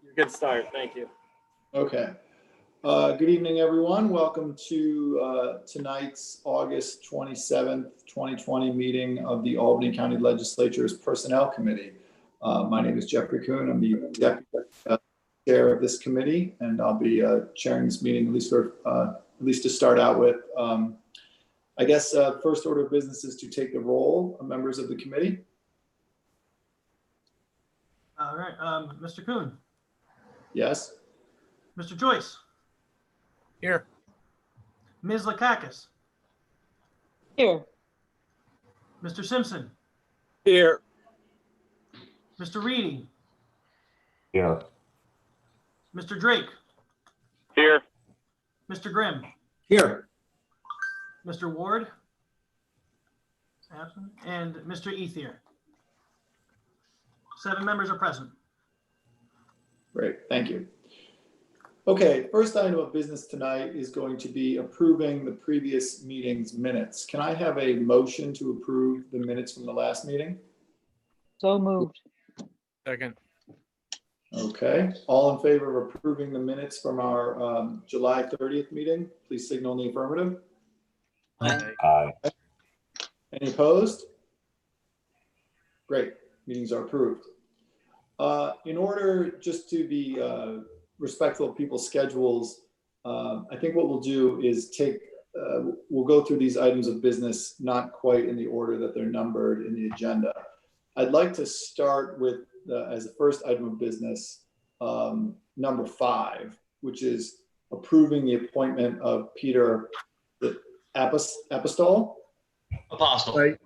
You're a good start. Thank you. Okay. Good evening, everyone. Welcome to tonight's August 27th, 2020 meeting of the Albany County Legislature's Personnel Committee. My name is Jeffrey Kuhn. I'm the Deputy Chair of this committee, and I'll be chairing this meeting at least to start out with. I guess first order of business is to take the roll of members of the committee. All right, Mr. Kuhn. Yes. Mr. Joyce. Here. Ms. Lakakis. Here. Mr. Simpson. Here. Mr. Reedy. Here. Mr. Drake. Here. Mr. Grimm. Here. Mr. Ward. Absent. And Mr. Ethier. 7 members are present. Great, thank you. Okay, first item of business tonight is going to be approving the previous meeting's minutes. Can I have a motion to approve the minutes from the last meeting? So moved. Second. Okay, all in favor of approving the minutes from our July 30th meeting, please signal in the affirmative. Aye. Any opposed? Great, meetings are approved. In order just to be respectful of people's schedules, I think what we'll do is we'll go through these items of business not quite in the order that they're numbered in the agenda. I'd like to start with, as the first item of business, number 5, which is approving the appointment of Peter Apostol. Apostle. Right.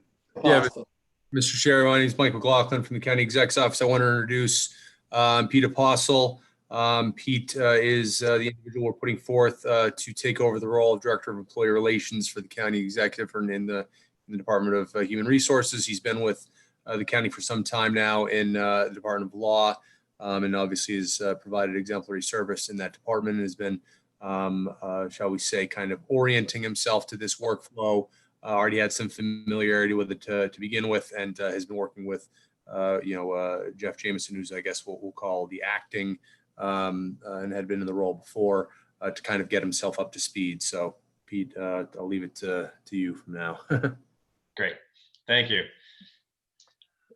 Yeah, Apostle. Mr. Chair, my name is Mike McLaughlin from the County Exec's Office. I want to introduce Pete Apostle. Pete is the individual we're putting forth to take over the role of Director of Employee Relations for the County Executive and in the Department of Human Resources. He's been with the county for some time now in the Department of Law, and obviously has provided exemplary service in that department and has been, shall we say, kind of orienting himself to this workflow. Already had some familiarity with it to begin with, and has been working with, Jeff Jameson, who's I guess what we'll call the acting, and had been in the role before to kind of get himself up to speed. So, Pete, I'll leave it to you from now. Great. Thank you.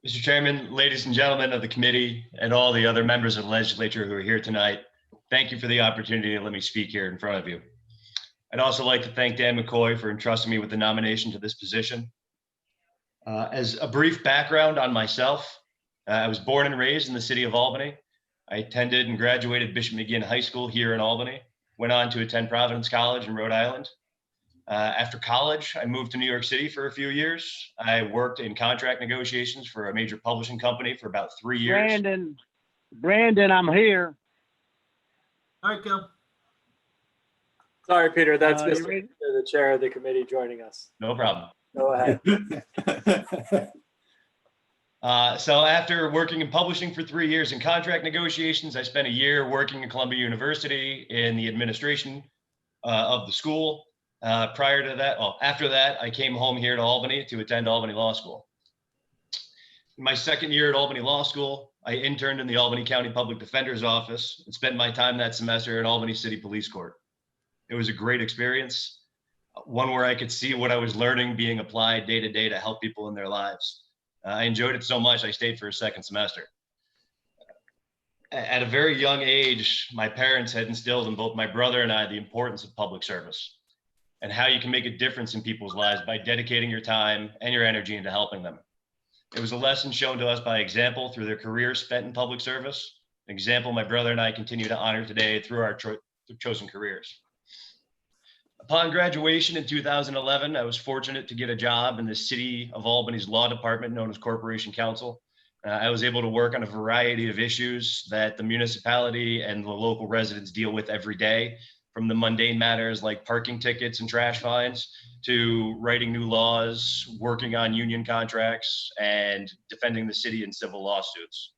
Mr. Chairman, ladies and gentlemen of the committee, and all the other members of the legislature who are here tonight, thank you for the opportunity to let me speak here in front of you. I'd also like to thank Dan McCoy for entrusting me with the nomination to this position. As a brief background on myself, I was born and raised in the city of Albany. I attended and graduated Bishop McGinn High School here in Albany, went on to attend Providence College in Rhode Island. After college, I moved to New York City for a few years. I worked in contract negotiations for a major publishing company for about 3 years. Brandon, I'm here. All right, go. Sorry, Peter. That's You Mr. ready? Peter, the chair of the committee, joining us. No problem. Go ahead. So after working in publishing for 3 years in contract negotiations, I spent a year working at Columbia University in the administration of the school. After that, I came home here to Albany to attend Albany Law School. In my second year at Albany Law School, I interned in the Albany County Public Defender's Office and spent my time that semester at Albany City Police Court. It was a great experience, one where I could see what I was learning being applied day to day to help people in their lives. I enjoyed it so much, I stayed for a second semester. At a very young age, my parents had instilled in both my brother and I the importance of public service and how you can make a difference in people's lives by dedicating your time and your energy into helping them. It was a lesson shown to us by example through their careers spent in public service, an example my brother and I continue to honor today through our chosen careers. Upon graduation in 2011, I was fortunate to get a job in the City of Albany's law department known as Corporation Counsel. I was able to work on a variety of issues that the municipality and the local residents deal with every day, from the mundane matters like parking tickets and trash fines to writing new laws, working on union contracts, and defending the city in civil lawsuits.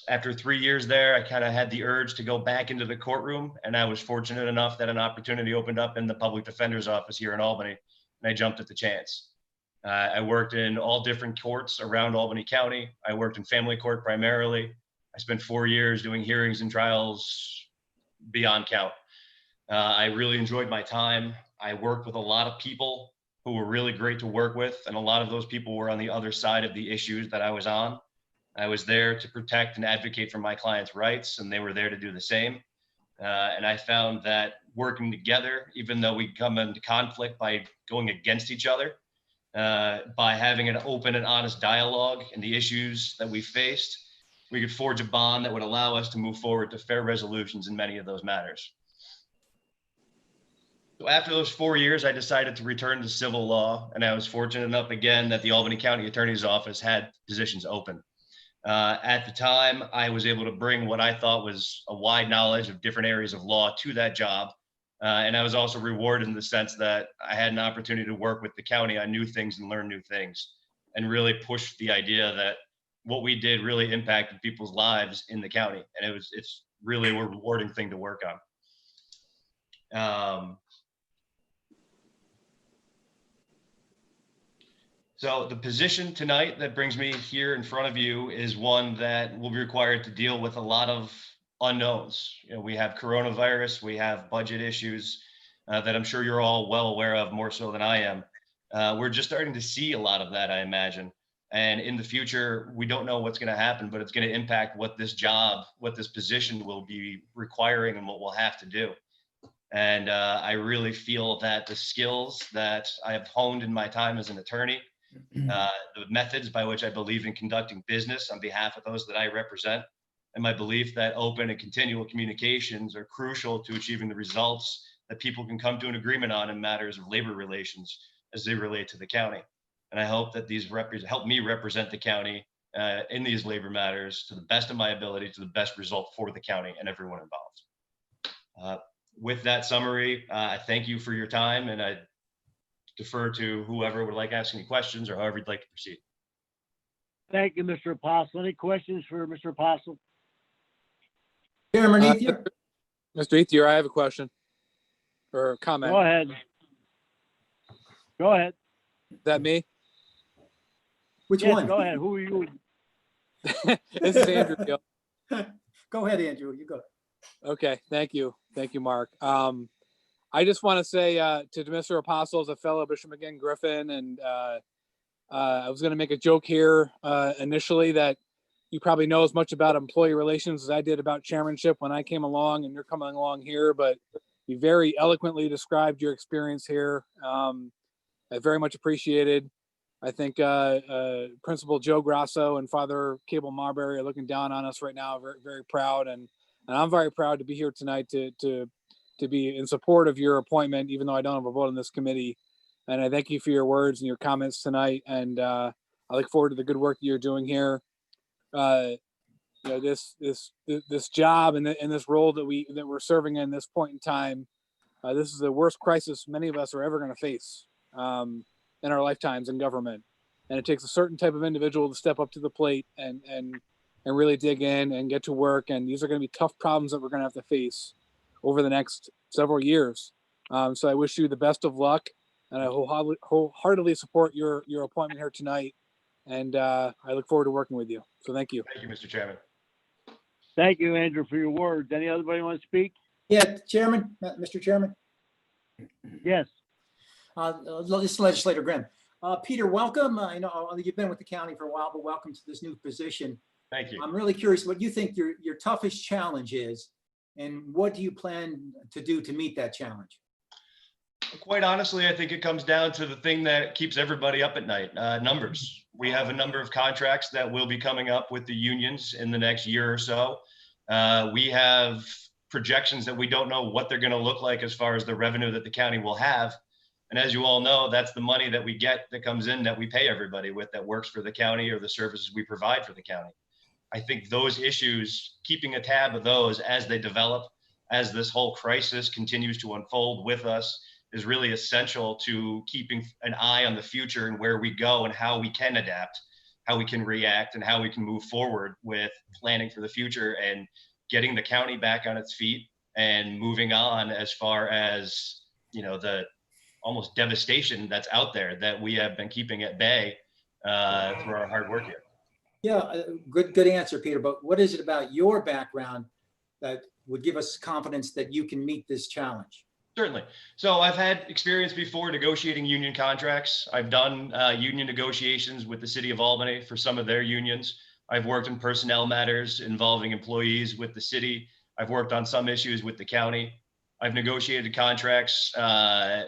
After 3 years there, I kind of had the urge to go back into the courtroom, and I was fortunate enough that an opportunity opened up in the public defender's office here in Albany, and I jumped at the chance. I worked in all different courts around Albany County. I worked in family court primarily. I spent 4 years doing hearings and trials beyond count. I really enjoyed my time. I worked with a lot of people who were really great to work with, and a lot of those people were on the other side of the issues that I was on. I was there to protect and advocate for my clients' rights, and they were there to do the same. And I found that working together, even though we come into conflict by going against each other, by having an open and honest dialogue in the issues that we faced, we could forge a bond that would allow us to move forward to fair resolutions in many of those matters. So after those 4 years, I decided to return to civil law, and I was fortunate enough again that the Albany County Attorney's Office had positions open. At the time, I was able to bring what I thought was a wide knowledge of different areas of law to that job. And I was also rewarded in the sense that I had an opportunity to work with the county on new things and learn new things, and really push the idea that what we did really impacted people's lives in the county. And it's really a rewarding thing to work on. So the position tonight that brings me here in front of you is one that will be required to deal with a lot of unknowns. We have coronavirus, we have budget issues that I'm sure you're all well aware of, more so than I am. We're just starting to see a lot of that, I imagine. And in the future, we don't know what's going to happen, but it's going to impact what this job, what this position will be requiring and what we'll have to do. And I really feel that the skills that I have honed in my time as an attorney, the methods by which I believe in conducting business on behalf of those that I represent, and my belief that open and continual communications are crucial to achieving the results that people can come to an agreement on in matters of labor relations as they relate to the county. And I hope that these help me represent the county in these labor matters to the best of my ability, to the best result for the county and everyone involved. With that summary, I thank you for your time, and I defer to whoever would like asking any questions or however you'd like to proceed. Thank you, Mr. Apostle. Any questions for Mr. Apostle? Chairman Ethier? Mr. Ethier, I have a question or a comment. Go ahead. Go ahead. Is that me? Which Yes, one? go ahead. Who are you? This is Andrew Gill. Go ahead, Andrew. You go. Okay, thank you. Thank you, Mark. I just want to say to Mr. Apostle, as a fellow Bishop McGinn Griffin, and I was going to make a joke here initially that you probably know as much about employee relations as I did about chairmanship when I came along, and you're coming along here, but you very eloquently described your experience here. I very much appreciated. I think Principal Joe Grasso and Father Cable Marbury are looking down on us right now, very, very proud, and I'm very proud to be here tonight to be in support of your appointment, even though I don't have a vote on this committee. And I thank you for your words and your comments tonight. And I look forward to the good work that you're doing here. This job and this role that we're serving in this point in time, this is the worst crisis many of us are ever going to face in our lifetimes in government. And it takes a certain type of individual to step up to the plate and really dig in and get to work. And these are going to be tough problems that we're going to have to face over the next several years. So I wish you the best of luck, and I wholeheartedly support your appointment here tonight. And I look forward to working with you. So thank you. Thank you, Mr. Chairman. Thank you, Andrew, for your words. Anybody want to speak? Yeah, Chairman, Mr. Chairman. Yes. This is Legislator Grimm. Peter, welcome. I know you've been with the county for a while, but welcome to this new position. Thank you. I'm really curious what you think your toughest challenge is, and what do you plan to do to meet that challenge? Quite honestly, I think it comes down to the thing that keeps everybody up at night, numbers. We have a number of contracts that will be coming up with the unions in the next year or so. We have projections that we don't know what they're going to look like as far as the revenue that the county will have. And as you all know, that's the money that we get that comes in that we pay everybody with that works for the county or the services we provide for the county. I think those issues, keeping a tab of those as they develop, as this whole crisis continues to unfold with us, is really essential to keeping an eye on the future and where we go and how we can adapt, how we can react, and how we can move forward with planning for the future and getting the county back on its feet and moving on as far as, the almost devastation that's out there that we have been keeping at bay through our hard work here. Yeah, good answer, Peter. But what is it about your background that would give us confidence that you can meet this challenge? Certainly. So I've had experience before negotiating union contracts. I've done union negotiations with the city of Albany for some of their unions. I've worked in personnel matters involving employees with the city. I've worked on some issues with the county. I've negotiated contracts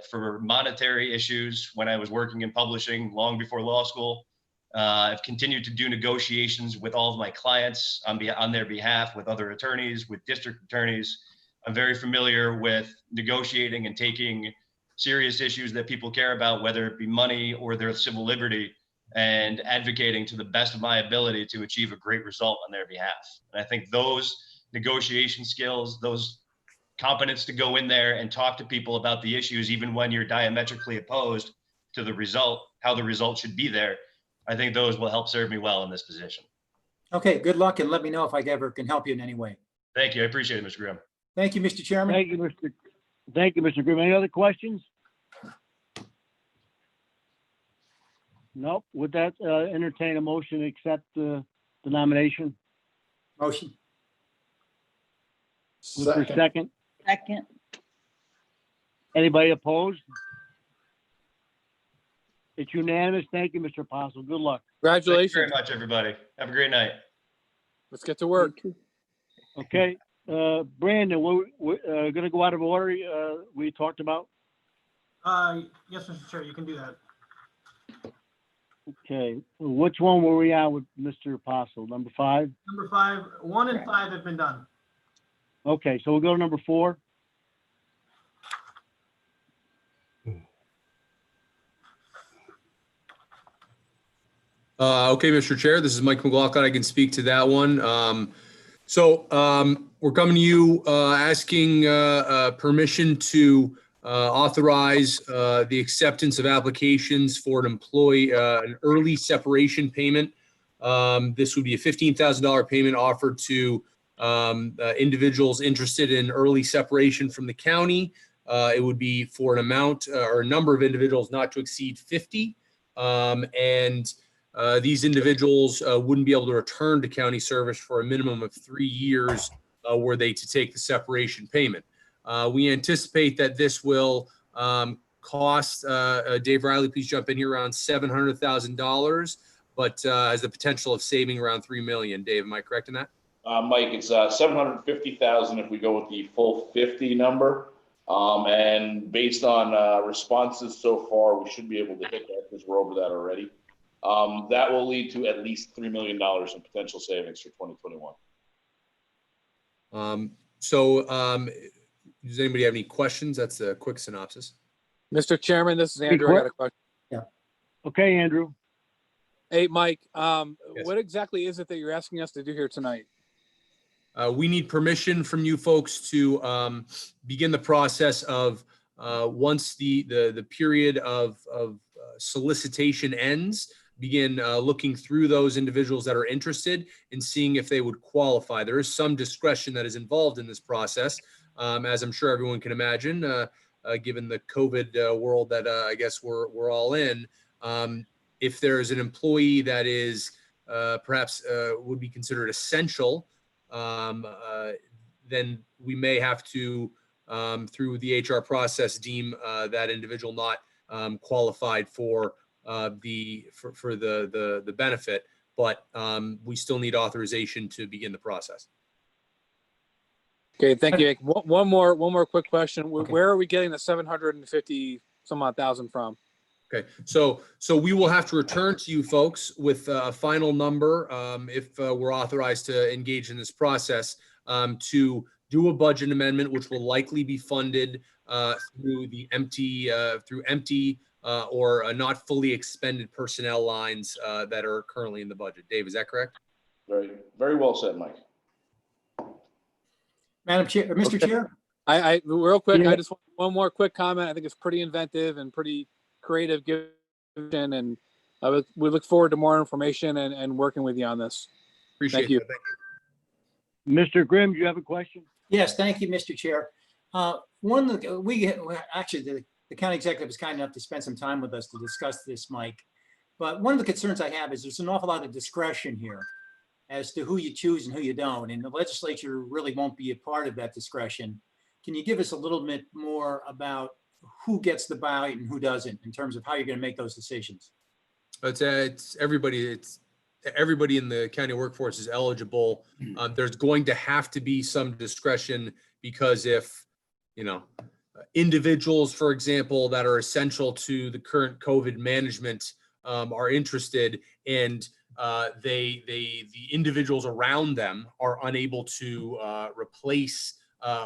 for monetary issues when I was working in publishing long before law school. I've continued to do negotiations with all of my clients on their behalf, with other attorneys, with district attorneys. I'm very familiar with negotiating and taking serious issues that people care about, whether it be money or their civil liberty, and advocating to the best of my ability to achieve a great result on their behalf. And I think those negotiation skills, those competence to go in there and talk to people about the issues, even when you're diametrically opposed to the result, how the result should be there, I think those will help serve me well in this position. Okay, good luck, and let me know if I ever can help you in any way. Thank you. I appreciate it, Mr. Grimm. Thank you, Mr. Chairman. Thank you, Mr. Grimm. Any other questions? Nope. Would that entertain a motion to accept the nomination? Motion. Look for Second. second. Anybody opposed? It's unanimous. Thank you, Mr. Apostle. Good luck. Thank you Congratulations. very much, everybody. Have a great night. Let's get to work. Okay, Brandon, we're gonna go out of order, we talked about. Yes, Mr. Chair, you can do that. Okay, which one were we on with Mr. Apostle? Number 5? Number 5, 1 and 5 have been done. Okay, so we'll go to number 4. Okay, Mr. Chair, this is Mike McLaughlin. I can speak to that one. We're coming to you asking permission to authorize the acceptance of applications for an early separation payment. This would be a $15,000 payment offered to individuals interested in early separation from the county. It would be for an amount or a number of individuals not to exceed 50. These individuals wouldn't be able to return to county service for a minimum of 3 years were they to take the separation payment. We anticipate that this will cost, Dave Riley, please jump in here, around $700,000, but has the potential of saving around $3 million. Dave, am I correct in that? Mike, it's $750,000 if we go with the full 50 number. And based on responses so far, we should be able to hit that because we're over that already. That will lead to at least $3 million in potential savings for 2021. Does anybody have any questions? That's a quick synopsis. Mr. Chairman, this is Andrew. I got a question. Okay, Andrew. Hey, Mike, Yes. what exactly is it that you're asking us to do here tonight? We need permission from you folks to begin the process of once the period of solicitation ends, begin looking through those individuals that are interested and seeing if they would qualify. There is some discretion that is involved in this process, as I'm sure everyone can imagine, given the COVID world that I guess we're all in. If there's an employee that is perhaps would be considered essential, then we may have to, through the HR process, deem that individual not qualified for the benefit, but we still need authorization to begin the process. Okay, thank you. One more quick question. Okay. Where are we getting the 750 some odd thousand from? Okay, so we will have to return to you folks with a final number if we're authorized to engage in this process to do a budget amendment, which will likely be funded through empty or not fully expended personnel lines that are currently in the budget. Dave, is that correct? Very, very well said, Mike. Madam Chair, Mr. Chair? I real quick, Yeah. I just want one more quick comment. I think it's pretty inventive and pretty creative, and we look forward to more information and working with you on this. Appreciate Thank you. that. Thank you. Mr. Grimm, do you have a question? Yes, thank you, Mr. Chair. The county executive was kind enough to spend some time with us to discuss this, Mike. But one of the concerns I have is there's an awful lot of discretion here as to who you choose and who you don't. And the legislature really won't be a part of that discretion. Can you give us a little bit more about who gets the ballot and who doesn't in terms of how you're going to make those decisions? It's everybody. Everybody in the county workforce is eligible. There's going to have to be some discretion because if, individuals, for example, that are essential to the current COVID management are interested and the individuals around them are unable to replace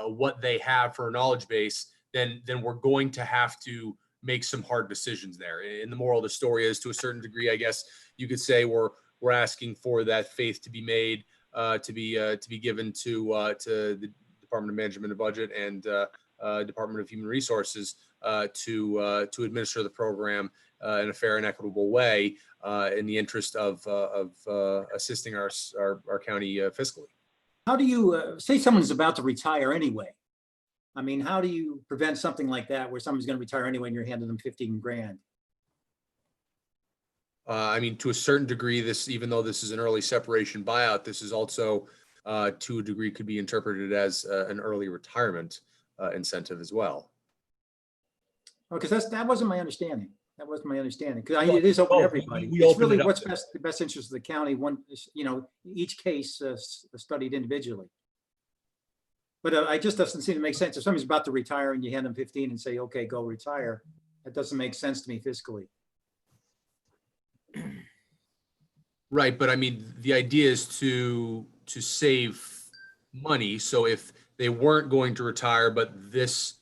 what they have for a knowledge base, then we're going to have to make some hard decisions there. And the moral of the story is, to a certain degree, I guess you could say we're asking for that faith to be made, to be given to the Department of Management and Budget and Department of Human Resources to administer the program in a fair and equitable way in the interest of assisting our county fiscally. How do you say someone's about to retire anyway? I mean, how do you prevent something like that where someone's going to retire anyway and you're handing them 15 grand? I mean, to a certain degree, even though this is an early separation buyout, this is also, to a degree, could be interpreted as an early retirement incentive as well. Because that wasn't my understanding. That wasn't my understanding. Because it is open to everybody. We It's opened really it up what's there. the best interest of the county. Each case studied individually. But it just doesn't seem to make sense. If somebody's about to retire and you hand them 15 and say, okay, go retire, that doesn't make sense to me fiscally. Right, but I mean, the idea is to save money. So if they weren't going to retire, but this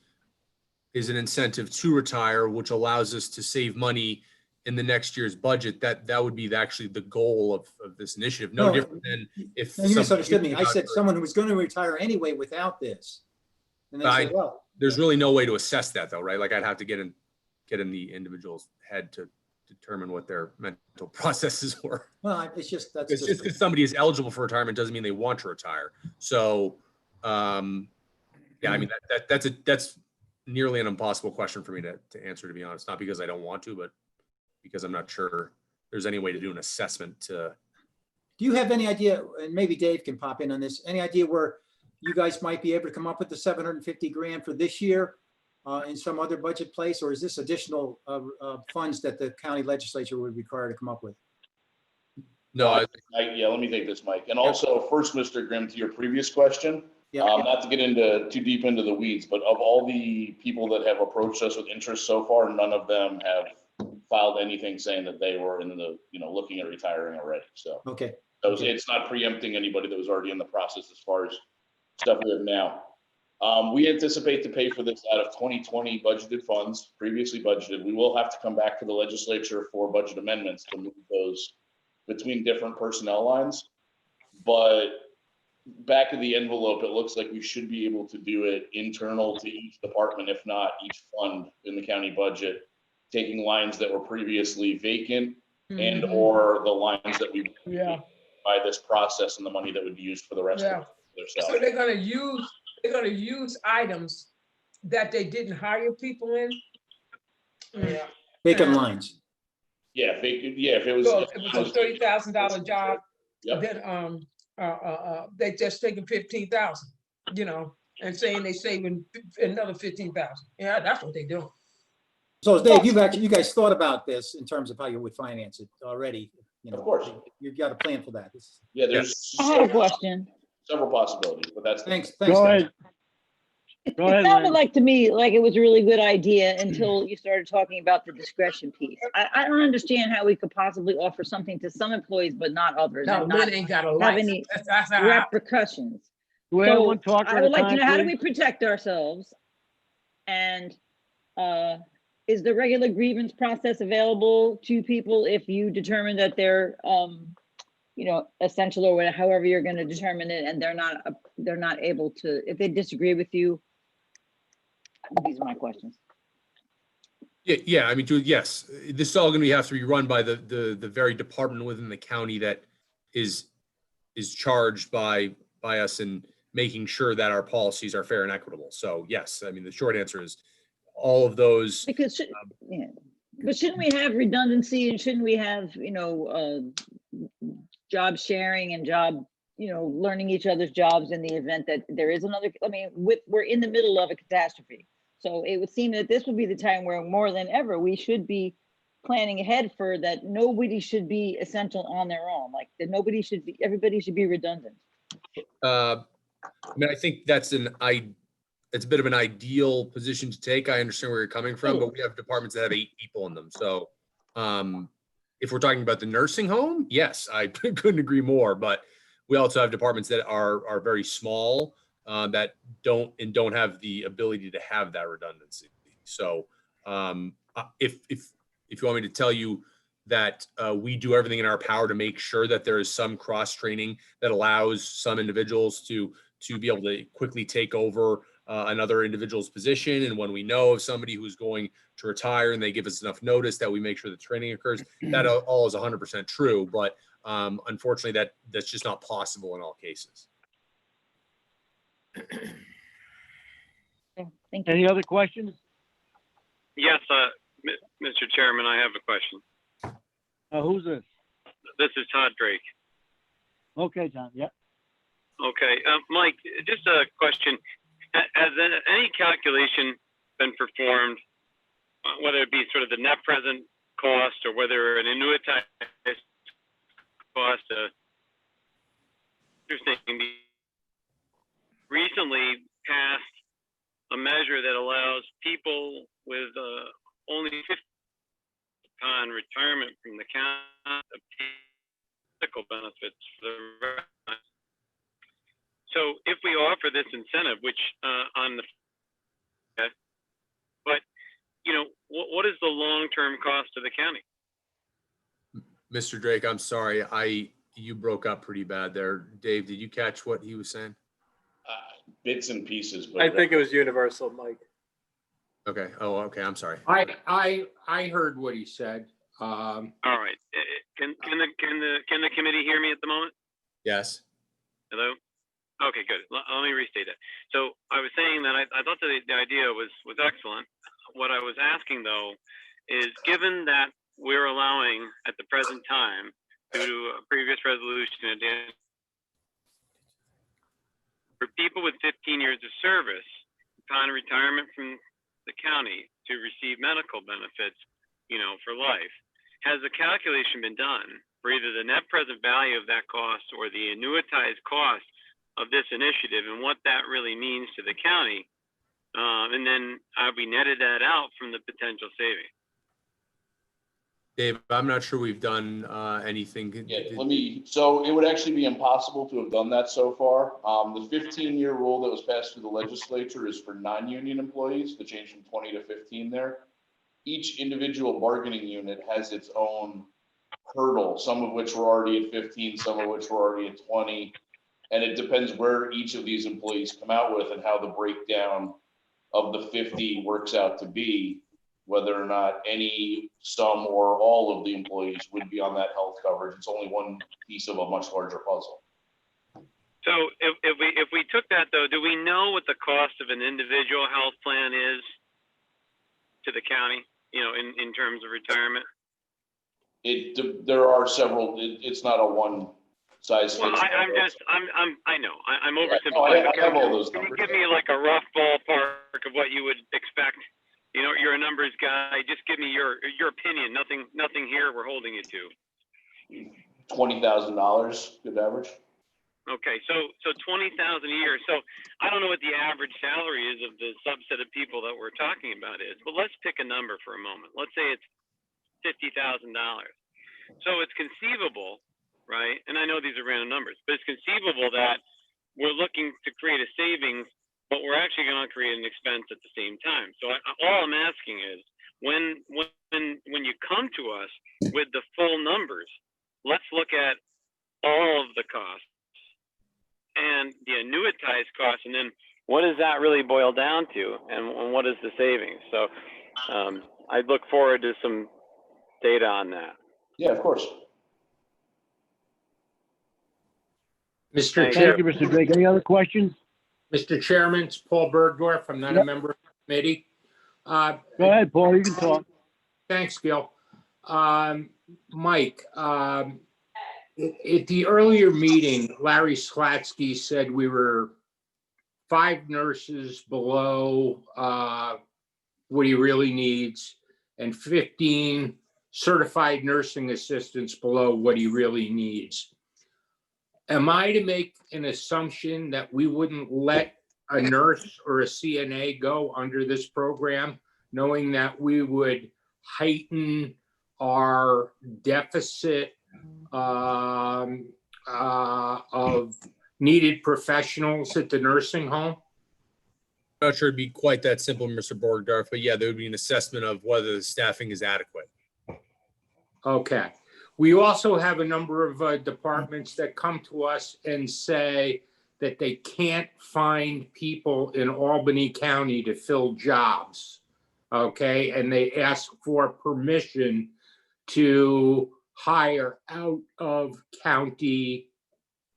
is an incentive to retire, which allows us to save money in the next year's budget, that would be actually the goal of this initiative. No different than if No, you misunderstood me. I said someone who was going to retire anyway without this. And they say, well, there's really no way to assess that though, right? Like I'd have to get in the individual's head to determine what their mental processes were. well, it's just that's It's just because somebody is eligible for retirement doesn't mean they want to retire. So, yeah, I mean that's nearly an impossible question for me to answer, to be honest. Not because I don't want to, but because I'm not sure there's any way to do an assessment to. Do you have any idea, and maybe Dave can pop in on this, any idea where you guys might be able to come up with the 750 grand for this year in some other budget place, or is this additional funds that the county legislature would require to come up with? No, Yeah, let me take this, Mike. And also, first, Mr. Grimm, to your previous question, Yeah. not to get too deep into the weeds, but of all the people that have approached us with interest so far, none of them have filed anything saying that they were looking at retiring already. So, Okay. It's not preempting anybody that was already in the process as far as stuff we have now. We anticipate to pay for this out of 2020 budgeted funds, previously budgeted. We will have to come back to the legislature for budget amendments to move those between different personnel lines. But back of the envelope, it looks like we should be able to do it internal to each department, if not each fund in the county budget, taking lines that were previously vacant and or the lines that we by this process and the money that would be used for the rest of their So salary. they're gonna use items that they didn't hire people in. Yeah. Vacant lines. Yeah, vacant. Yeah, if it was. So if it was a $30,000 job, Yep. then they just taking 15,000, and saying they saving another 15,000. Yeah, that's what they do. So Dave, you guys thought about this in terms of how you would finance it already. Of course. You've got a plan for that. Yeah, there's I have a question. several possibilities, but that's. Thanks. Go guys. ahead. It Go ahead, sounded Lynn. like to me like it was a really good idea until you started talking about the discretion piece. I don't understand how we could possibly offer something to some employees but not others No, and not Lynn ain't got a have license. any That's how repercussions. Do we have So one talker I at a would like to time, know, how do we please? protect ourselves? And is the regular grievance process available to people if you determine that they're essential or whatever, however you're going to determine it, and they're not able to, if they disagree with you? These are my questions. Yeah. I mean, yes, this is all going to have to be run by the very department within the county that is charged by us in making sure that our policies are fair and equitable. So yes, I mean, the short answer is all of those. Because But shouldn't we have redundancy and shouldn't we have, job sharing and job, learning each other's jobs in the event that there is another, we're in the middle of a catastrophe. So it would seem that this would be the time where more than ever, we should be planning ahead for that. Nobody should be essential on their own, like that everybody should be redundant. I think it's a bit of an ideal position to take. I understand where you're coming from, but we have departments that have 8 people in them. So if we're talking about the nursing home, yes, I couldn't agree more. But we also have departments that are very small that don't have the ability to have that redundancy. So if you want me to tell you that we do everything in our power to make sure that there is some cross training that allows some individuals to be able to quickly take over another individual's position. And when we know of somebody who's going to retire and they give us enough notice that we make sure the training occurs, that all is 100% true. But unfortunately, that's just not possible in all cases. Okay, thank you. Any other questions? Yes, Mr. Chairman, I have a question. Who's this? This is Todd Drake. Okay, John, yeah. Okay, Mike, just a question. Has any calculation been performed, whether it be sort of the net present cost or whether an annuitized cost? Interesting. Recently passed a measure that allows people with only 50 upon retirement from the county obtain medical benefits for the So if we offer this incentive, which what is the long-term cost to the county? Mr. Drake, I'm sorry, you broke up pretty bad there. Dave, did you catch what he was saying? Bits and pieces, but I think it was universal, Mike. Okay. Oh, okay. I'm sorry. I heard what he said. All right. Can the committee hear me at the moment? Yes. Hello? Okay, good. Let me restate it. So I was saying that I thought the idea was excellent. What I was asking, though, is given that we're allowing at the present time, due to a previous resolution, for people with 15 years of service upon retirement from the county to receive medical benefits, for life, has a calculation been done for either the net present value of that cost or the annuitized cost of this initiative and what that really means to the county? And then we netted that out from the potential savings. Dave, I'm not sure we've done anything. So it would actually be impossible to have done that so far. The 15-year rule that was passed through the legislature is for non-union employees, the change from 20 to 15 there. Each individual bargaining unit has its own hurdle, some of which were already at 15, some of which were already at 20. And it depends where each of these employees come out with and how the breakdown of the 50 works out to be, whether or not some or all of the employees would be on that health coverage. It's only one piece of a much larger puzzle. So if we took that, though, do we know what the cost of an individual health plan is to the county, in terms of retirement? There are several, it's not a one size fits all. I know, I'm oversimplifying. I have all those numbers. Can you give me like a rough ballpark of what you would expect? You're a numbers guy. Just give me your opinion. Nothing here we're holding you to. $20,000, good average. Okay, so $20,000 a year. So I don't know what the average salary is of the subset of people that we're talking about is, but let's pick a number for a moment. Let's say it's $50,000. So it's conceivable, right? And I know these are random numbers, but it's conceivable that we're looking to create a savings, but we're actually going to create an expense at the same time. So all I'm asking is, when you come to us with the full numbers, let's look at all of the costs and the annuitized costs, and then what does that really boil down to, and what is the savings? So I look forward to some data on that. Yeah, of course. Mr. Thank Chair, you, Mr. Drake. Any other questions? Mr. Chairman, it's Paul Bergdorf. I'm not a member of the committee. Go ahead, Paul, you can talk. thanks, Gil. Mike, at the earlier meeting, Larry Slatsky said we were 5 nurses below what he really needs and 15 certified nursing assistants below what he really needs. Am I to make an assumption that we wouldn't let a nurse or a CNA go under this program, knowing that we would heighten our deficit of needed professionals at the nursing home? Not sure it'd be quite that simple, Mr. Borgdorf, but yeah, there would be an assessment of whether the staffing is adequate. Okay. We also have a number of departments that come to us and say that they can't find people in Albany County to fill jobs. Okay, and they ask for permission to hire out of county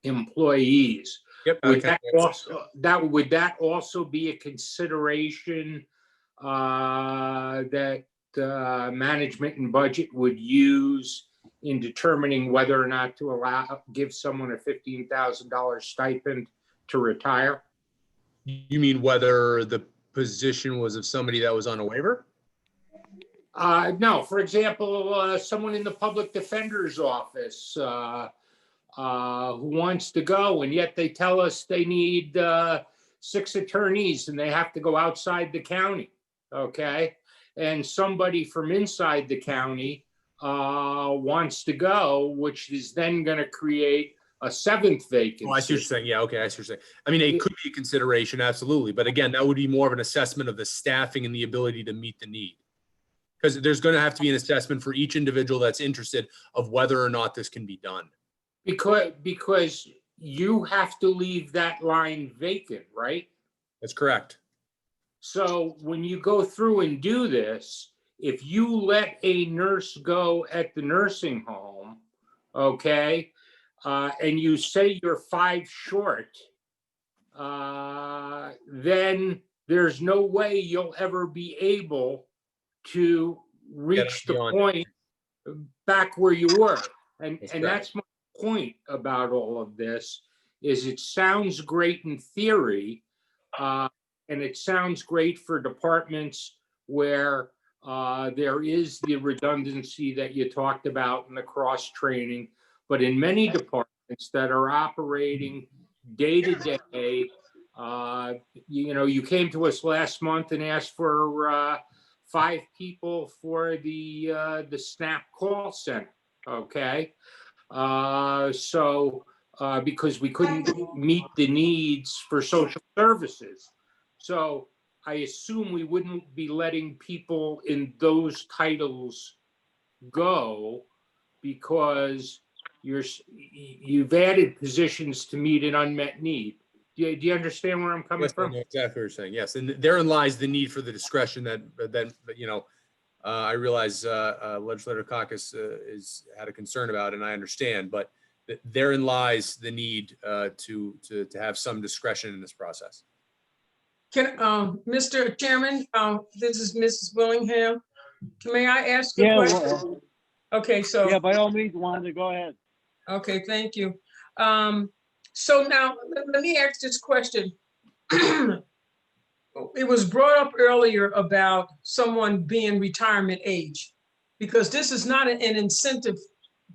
employees. Yep. Would that also be a consideration that management and budget would use in determining whether or not to give someone a $15,000 stipend to retire? You mean whether the position was of somebody that was on a waiver? No, for example, someone in the public defender's office who wants to go, and yet they tell us they need 6 attorneys and they have to go outside the county, okay? And somebody from inside the county wants to go, which is then going to create a 7th vacancy. Oh, I see what you're saying. Yeah, okay, I see what you're saying. I mean, it could be a consideration, absolutely. But again, that would be more of an assessment of the staffing and the ability to meet the need. Because there's going to have to be an assessment for each individual that's interested of whether or not this can be done. Because you have to leave that line vacant, right? That's correct. So when you go through and do this, if you let a nurse go at the nursing home, okay, and you say you're 5 short, then there's no way you'll ever be able to reach the point back where you were. And that's my point about all of this, is it sounds great in theory, and it sounds great for departments where there is the redundancy that you talked about in the cross training, but in many departments that are operating day to day, you came to us last month and asked for 5 people for the SNAP call center. Okay, because we couldn't meet the needs for social services, so I assume we wouldn't be letting people in those titles go because you've added positions to meet an unmet need. Do you understand where I'm coming from? I know exactly what you're saying. Yes, and therein lies the need for the discretion that I realize Legislative Caucus had a concern about, and I understand, but therein lies the need to have some discretion in this process. Can, Mr. Chairman, this is Mrs. Willingham. May I ask a question? Well, okay, so. yeah, by all means, Wanda, go ahead. Okay, thank you. So now let me ask this question. It was brought up earlier about someone being retirement age, because this is not an incentive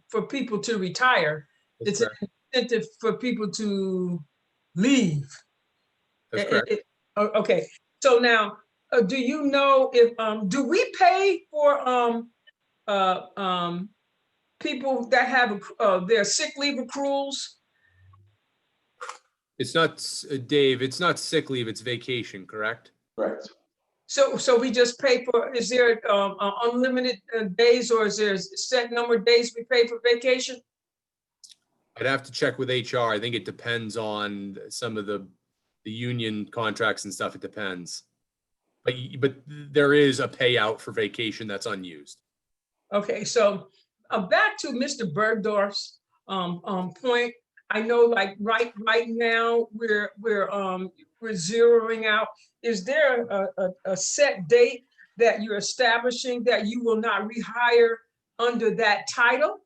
for people to retire. It's an incentive for people to leave. That's correct. Okay, so now, do you know if, do we pay for people that have their sick leave accruals? It's not, Dave, it's not sick leave, it's vacation, correct? Correct. So we just pay for, is there unlimited days, or is there a set number of days we pay for vacation? I'd have to check with HR. I think it depends on some of the union contracts and stuff. It depends. But there is a payout for vacation that's unused. Okay, so back to Mr. Bergdorf's point. I know, like right now we're zeroing out. Is there a set date that you're establishing that you will not rehire under that title?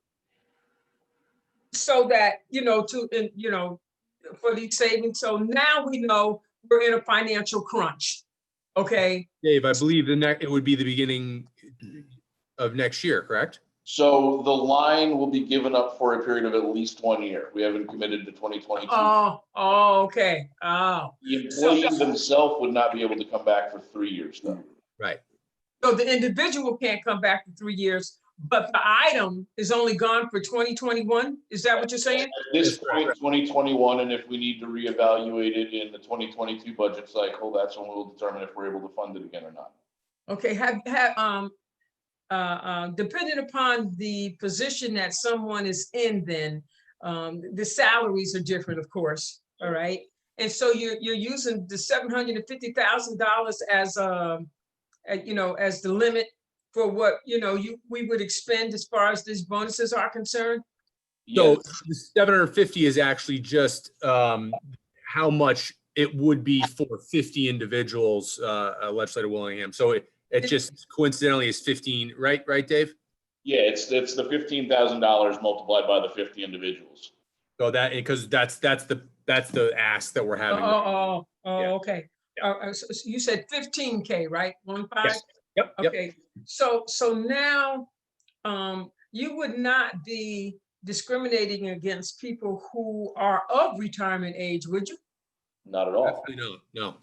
So that, for these savings. So now we know we're in a financial crunch. Okay. Dave, I believe it would be the beginning of next year, correct? So the line will be given up for a period of at least 1 year. We haven't committed to 2022. Okay. Oh. The employee themselves would not be able to come back for 3 years though. Right. So the individual can't come back for 3 years, but the item is only gone for 2021? Is that what you're saying? At this point, 2021, and if we need to reevaluate it in the 2022 budget cycle, that's when we'll determine if we're able to fund it again or not. Okay, depending upon the position that someone is in, then the salaries are different, of course. All right, and so you're using the $750,000 as as the limit for what we would expend as far as these bonuses are concerned. So the 750 is actually just how much it would be for 50 individuals, Legislator Willingham. So it just coincidentally is 15, right, Dave? Yeah, it's the $15,000 multiplied by the 50 individuals. So because that's the ask that we're having. Okay. So you said 15K, right? 15? Yes. Yep. Okay. So now you would not be discriminating against people who are of retirement age, would you? Not at all. No.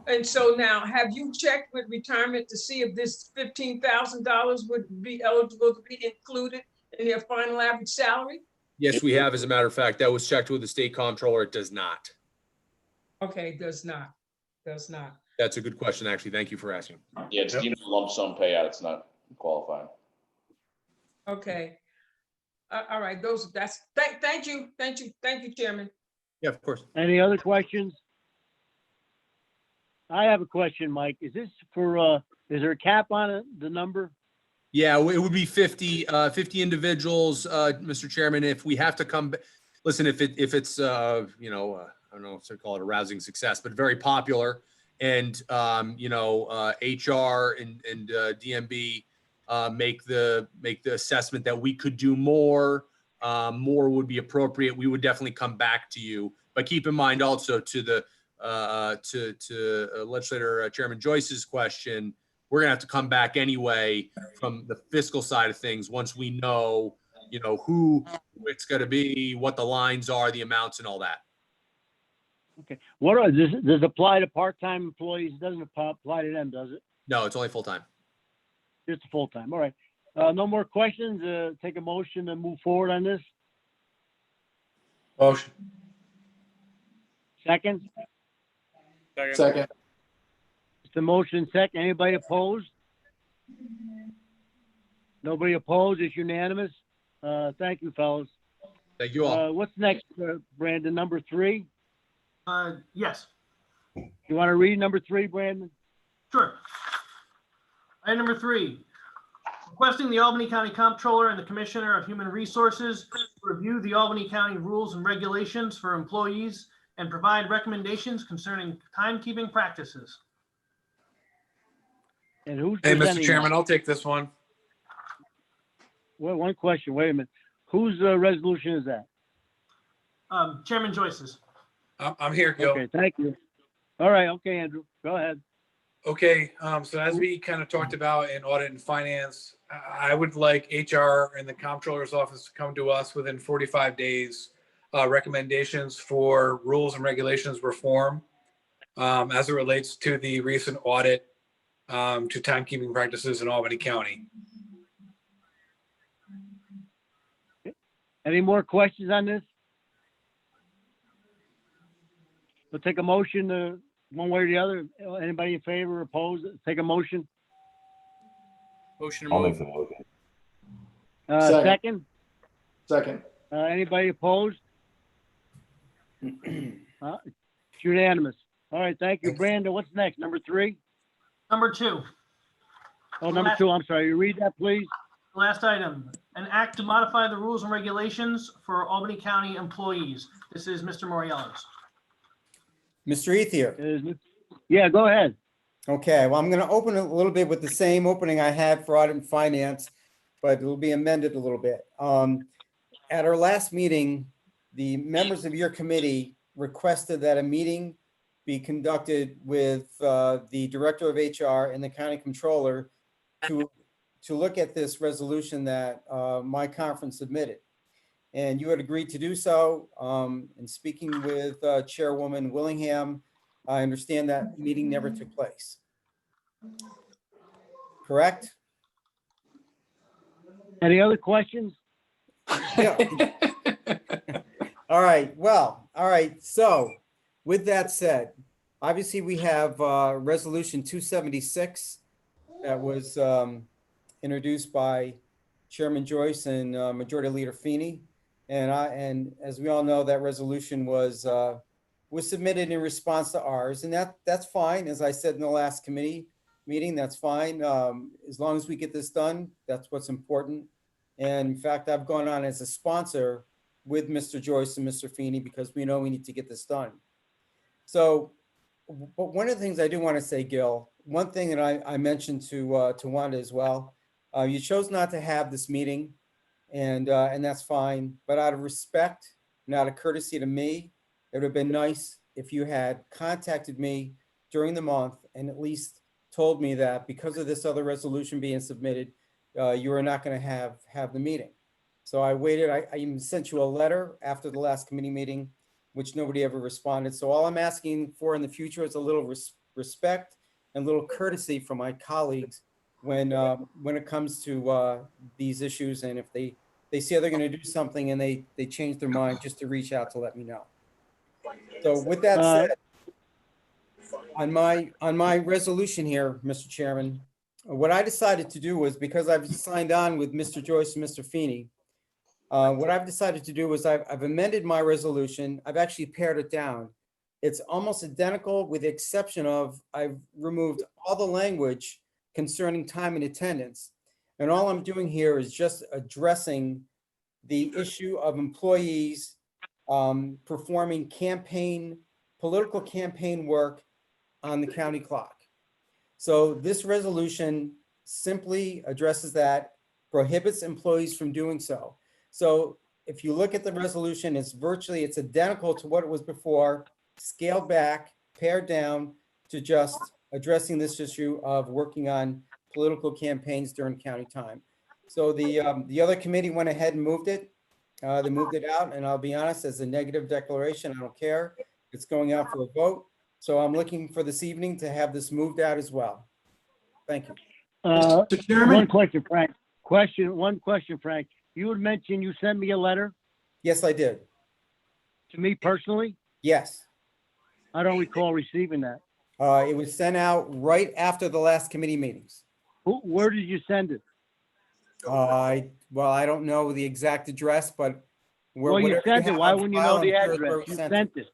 And so now, have you checked with retirement to see if this $15,000 would be eligible to be included in their final average salary? Yes, we have. As a matter of fact, that was checked with the state comptroller. It does not. Okay, does not. That's a good question, actually. Thank you for asking. Yeah, it's deemed a lump sum payout. It's not qualifying. Okay. All right. Thank you, Chairman. Yeah, of course. Any other questions? I have a question, Mike. Is this for, is there a cap on it, the number? Yeah, it would be 50 individuals, Mr. Chairman. If we have to come, listen, if it's I don't know if to call it a rousing success, but very popular, and HR and DMB make the assessment that we could do more would be appropriate, we would definitely come back to you. But keep in mind also to the Legislator Chairman Joyce's question, we're gonna have to come back anyway from the fiscal side of things once we know, who it's gonna be, what the lines are, the amounts and all that. Okay. Does it apply to part-time employees? It doesn't apply to them, does it? No, it's only full-time. Just full-time. All right. No more questions. Take a motion to move forward on this. Motion. Second? Second. It's a motion second. Anybody opposed? Nobody opposed. It's unanimous. Thank you, fellas. Thank you all. What's next, Brandon? Number 3? Yes, You want to read number 3, Brandon? sure. Item number 3, requesting the Albany County Comptroller and the Commissioner of Human Resources review the Albany County rules and regulations for employees and provide recommendations concerning timekeeping practices. And who's Hey, Mr. presenting Chairman, that? I'll take this one. Well, one question. Wait a minute. Whose resolution is that? Chairman Joyce's. I'm here, Gil. Okay, thank you. All right. Okay, Andrew, go ahead. Okay, so as we kind of talked about in audit and finance, I would like HR and the comptroller's office to come to us within 45 days, recommendations for rules and regulations reform as it relates to the recent audit to timekeeping practices in Albany County. Any more questions on this? We'll take a motion one way or the other. Anybody in favor or opposed? Take a motion. Motion to move. Second? Second. Anybody opposed? It's unanimous. All right, thank you. Brandon, what's next? Number 3? Number 2, Oh, number 2, I'm sorry. You read that, please? last item, an act to modify the rules and regulations for Albany County employees. This is Mr. Morello's. Mr. Ethier, Yeah, go ahead. Okay, well, I'm going to open a little bit with the same opening I had for audit and finance, but it'll be amended a little bit. At our last meeting, the members of your committee requested that a meeting be conducted with the Director of HR and the County Comptroller to look at this resolution that my conference submitted. And you had agreed to do so. In speaking with Chairwoman Willingham, I understand that meeting never took place. Correct? Any other questions? Yeah. All right. Well, all right. So with that said, obviously we have Resolution 276 that was introduced by Chairman Joyce and Majority Leader Feeney. And as we all know, that resolution was submitted in response to ours, and that's fine. As I said in the last committee meeting, that's fine. As long as we get this done, that's what's important. And in fact, I've gone on as a sponsor with Mr. Joyce and Mr. Feeney because we know we need to get this done. So, but one of the things I do want to say, Gil, one thing that I mentioned to Wanda as well, you chose not to have this meeting, and that's fine. But out of respect and out of courtesy to me, it would have been nice if you had contacted me during the month and at least told me that because of this other resolution being submitted, you are not going to have the meeting. So I waited. I even sent you a letter after the last committee meeting, which nobody ever responded. So all I'm asking for in the future is a little respect and a little courtesy from my colleagues when it comes to these issues. And if they say they're going to do something and they change their mind, just to reach out to let me know. So with that said, on my resolution here, Mr. Chairman, what I decided to do was, because I've signed on with Mr. Joyce and Mr. Feeney, what I've decided to do is I've amended my resolution. I've actually pared it down. It's almost identical with the exception of I've removed all the language concerning time and attendance. And all I'm doing here is just addressing the issue of employees performing political campaign work on the county clock. So this resolution simply addresses that, prohibits employees from doing so. So if you look at the resolution, it's identical to what it was before, scaled back, pared down to just addressing this issue of working on political campaigns during county time. So the other committee went ahead and moved it. They moved it out, and I'll be honest, as a negative declaration, I don't care. It's going out for a vote. So I'm looking for this evening to have this moved out as well. Thank you. One question, Frank. One question, Frank. You had mentioned you sent me a letter. Yes, I did. To me personally? Yes. I don't recall receiving that. It was sent out right after the last committee meetings. Where did you send it? Well, I don't know the exact address, but well, you sent it. Why wouldn't you know the address? You sent it.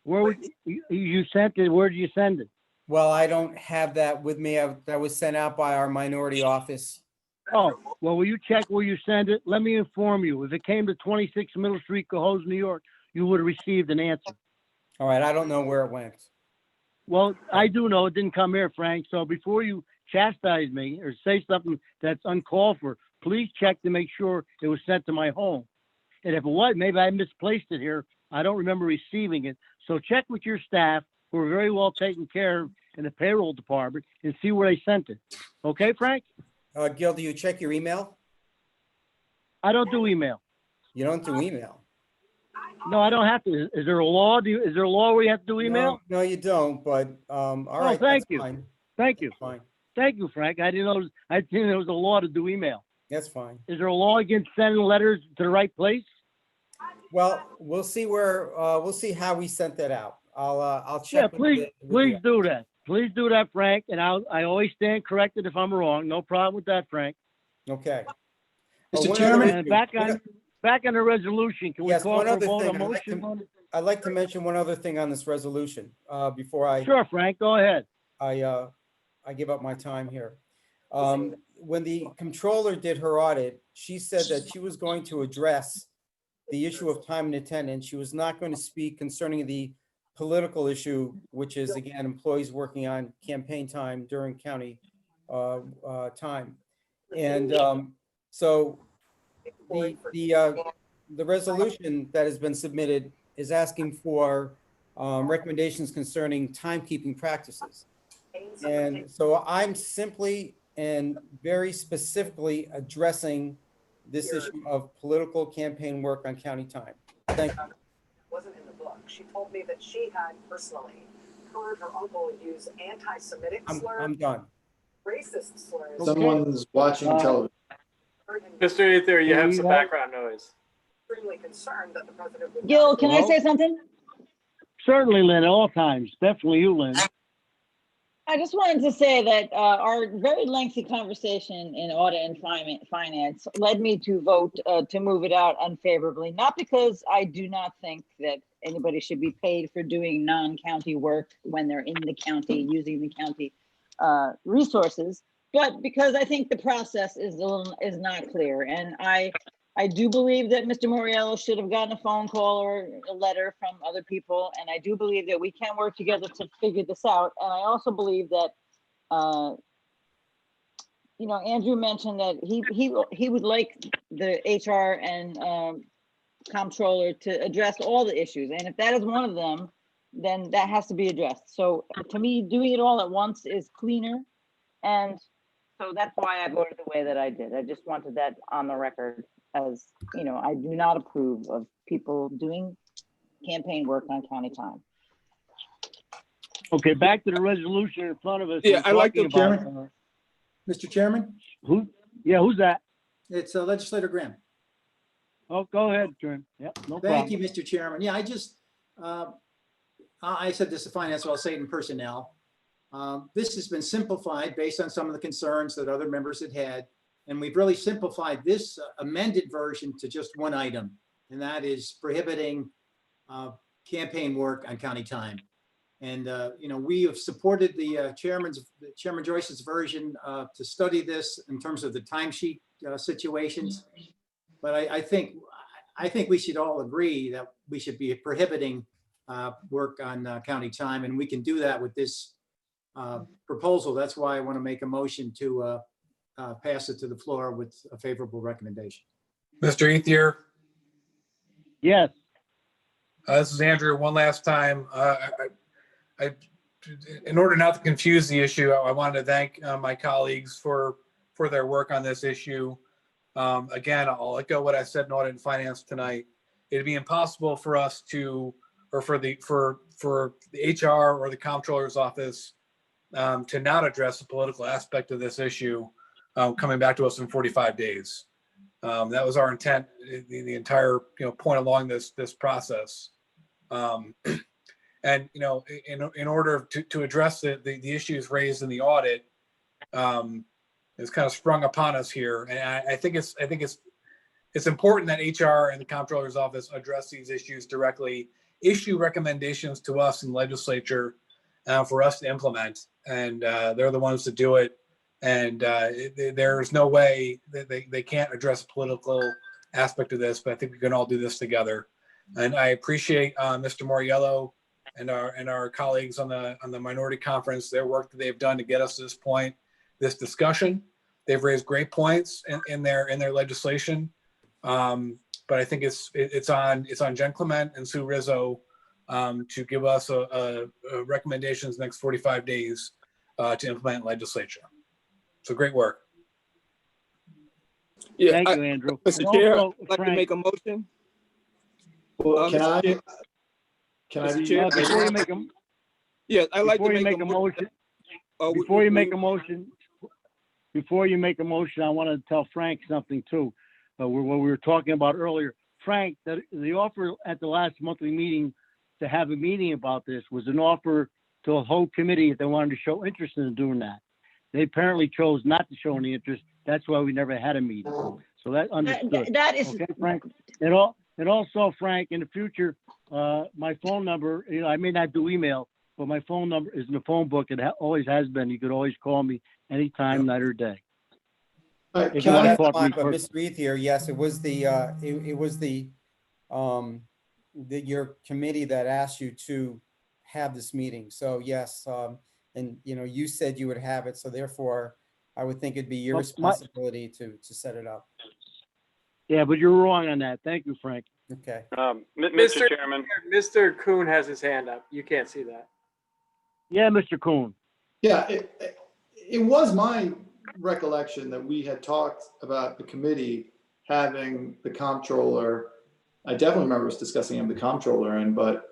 Where would you sent it? Where did you send it? Well, I don't have that with me. That was sent out by our minority office. Oh, well, will you check where you send it? Let me inform you. If it came to 26 Middle Street, Cohoes, New York, you would have received an answer. All right. I don't know where it went. Well, I do know it didn't come here, Frank. So before you chastise me or say something that's uncalled for, please check to make sure it was sent to my home. And if it was, maybe I misplaced it here. I don't remember receiving it. So check with your staff, who are very well taken care of in the payroll department, and see where they sent it. Okay, Frank? Gil, do you check your email? I don't do email. You don't do email? No, I don't have to. Is there a law? Is there a law where you have to do email? No, you don't. But all right. Thank you. Fine. Thank you. That's fine. Thank you, Frank. I didn't know. I didn't know there was a law to do email. That's fine. Is there a law against sending letters to the right place? Well, we'll see we'll see how we sent that out. I'll check. Yeah, please do that. Please do that, Frank. And I always stand corrected if I'm wrong. No problem with that, Frank. Okay. Mr. Chairman. And back on the resolution. Can we call for a vote on motion on it? I'd like to mention one other thing on this resolution before I. Sure, Frank. Go ahead. I give up my time here. When the Comptroller did her audit, she said that she was going to address the issue of time and attendance. She was not going to speak concerning the political issue, which is again, employees working on campaign time during county time. And so the resolution that has been submitted is asking for recommendations concerning timekeeping practices. And so I'm simply and very specifically addressing this issue of political campaign work on county time. Thank you. Wasn't in the book. She told me that she had personally heard her uncle use anti-Semitic slurs, I'm done. racist slurs. Someone's watching television. Mr. Ether, you have some background noise. Extremely concerned that the president would. Gil, can I say something? Certainly, Lynn, at all times. Definitely you, Lynn. I just wanted to say that our very lengthy conversation in audit and finance led me to vote to move it out unfavorably, not because I do not think that anybody should be paid for doing non-county work when they're in the county, using the county resources, but because I think the process is not clear. And I do believe that Mr. Moriello should have gotten a phone call or a letter from other people. And I do believe that we can work together to figure this out. And I also believe that, you know, Andrew mentioned that he would like the HR and Comptroller to address all the issues. And if that is one of them, then that has to be addressed. So to me, doing it all at once is cleaner. And so that's why I voted the way that I did. I just wanted that on the record. As you know, I do not approve of people doing campaign work on county time. Okay, back to the resolution in front of us. Yeah, We're I like talking the about, chairman. Mr. Chairman? Who? Yeah, who's that? It's Legislator Graham. Oh, go ahead, Jim. Yep, no problem. Thank you, Mr. Chairman. Yeah, I just, I said this to finance, so I'll say it in personnel. This has been simplified based on some of the concerns that other members had. And we've really simplified this amended version to just one item, and that is prohibiting campaign work on county time. And you know, we have supported the Chairman Joyce's version to study this in terms of the timesheet situations. But I think we should all agree that we should be prohibiting work on county time, and we can do that with this proposal. That's why I want to make a motion to pass it to the floor with a favorable recommendation. Mr. Ethier? Yes. This is Andrew. One last time. In order not to confuse the issue, I wanted to thank my colleagues for their work on this issue. Again, I'll echo what I said in audit and finance tonight. It'd be impossible for us to, or for the HR or the comptroller's office to not address the political aspect of this issue coming back to us in 45 days. That was our intent, the entire point along this process. And in order to address the issues raised in the audit, it's kind of sprung upon us here, and I think it's important that HR and the comptroller's office address these issues directly, issue recommendations to us in legislature for us to implement, and they're the ones to do it. And there's no way that they can't address the political aspect of this, but I think we can all do this together. And I appreciate Mr. Moriello and our colleagues on the minority conference, their work that they've done to get us to this point, this discussion. They've raised great points in their legislation, but I think it's on Jen Clement and Sue Rizzo to give us a recommendations next 45 days to implement legislature. So great work. Yeah, Thank you, Andrew. Mr. Chair, Also, I'd like to Frank, make a motion. Well, can Mr. I? Chair- Can I Mr. be? Chair, before you make a Yes, I'd like to before you make make a motion, before you make a motion, I want to tell Frank something too. What we were talking about earlier, Frank, that the offer at the last monthly meeting to have a meeting about this was an offer to a whole committee if they wanted to show interest in doing that. They apparently chose not to show any interest. That's why we never had a meeting. So that understood. That is okay, Frank. And also, Frank, in the future, my phone number, I may not do email, but my phone number is in the phone book. It always has been. You could always call me anytime, night or day. If you want to talk to me first. Mr. Ethier, yes, it was your committee that asked you to have this meeting. So yes, and you said you would have it, so therefore I would think it'd be your Well, responsibility to set it up. Yeah, but you're wrong on that. Thank you, Frank. Okay. Mr. Chairman. Mr. Kuhn has his hand up. You can't see that. Yeah, Mr. Kuhn. Yeah, it was my recollection that we had talked about the committee having the comptroller. I definitely remember us discussing having the comptroller in, but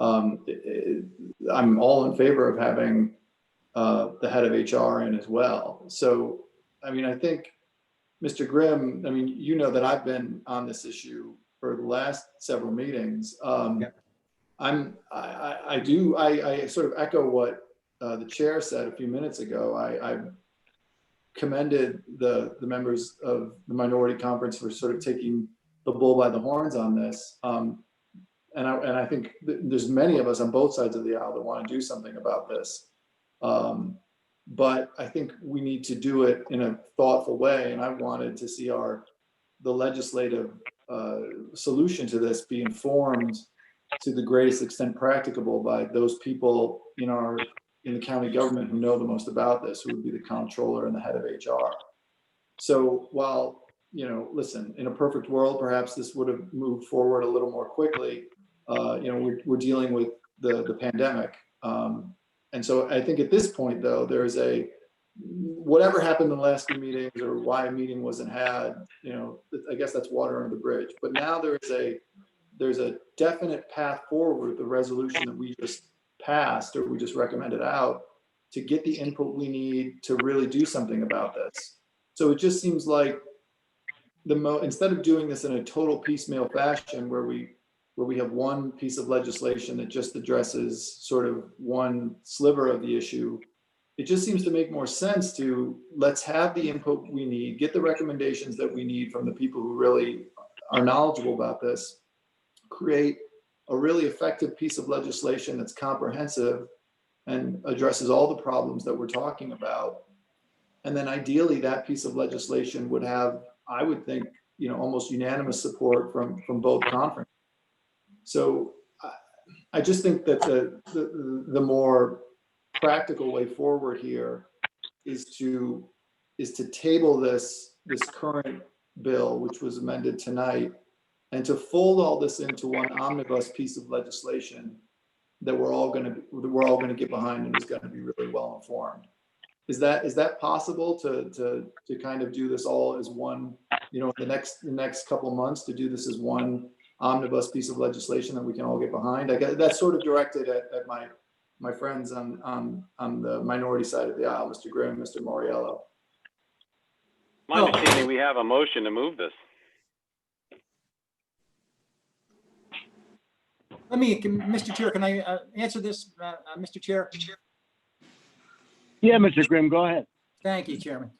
I'm all in favor of having the head of HR in as well. So, I mean, I think, Mr. Grimm, I mean, you know that I've been on this issue for the last several meetings. I sort of echo what the chair said a few minutes ago. I commended the members of the minority conference for sort of taking the bull by the horns on this. And I think there's many of us on both sides of the aisle that want to do something about this. But I think we need to do it in a thoughtful way. And I wanted to see the legislative solution to this be informed to the greatest extent practicable by those people in the county government who know the most about this, who would be the comptroller and the head of HR. So while, listen, in a perfect world, perhaps this would have moved forward a little more quickly. We're dealing with the pandemic. And so I think at this point, though, there's whatever happened in the last few meetings or why a meeting wasn't had, I guess that's water under the bridge. But now there's a definite path forward with the resolution that we just passed or we just recommended out to get the input we need to really do something about this. So it just seems like instead of doing this in a total piecemeal fashion where we have one piece of legislation that just addresses sort of one sliver of the issue, it just seems to make more sense to let's have the input we need, get the recommendations that we need from the people who really are knowledgeable about this, create a really effective piece of legislation that's comprehensive and addresses all the problems that we're talking about. And then ideally that piece of legislation would have, I would think, almost unanimous support from both conferences. So I just think that the more practical way forward here is to table this current bill, which was amended tonight, and to fold all this into one omnibus piece of legislation that we're all going to get behind and is going to be really well informed. Is that possible to kind of do this all as one, the next couple of months, to do this as one omnibus piece of legislation that we can all get behind? I guess that's sort of directed at my friends on the minority side of the aisle, Mr. Grimm, Mr. Moriello. My understanding, we have a motion to move this. Mr. Chair, can I answer this, Mr. Chair? Yeah, Mr. Grimm, go ahead. Thank you, Chairman.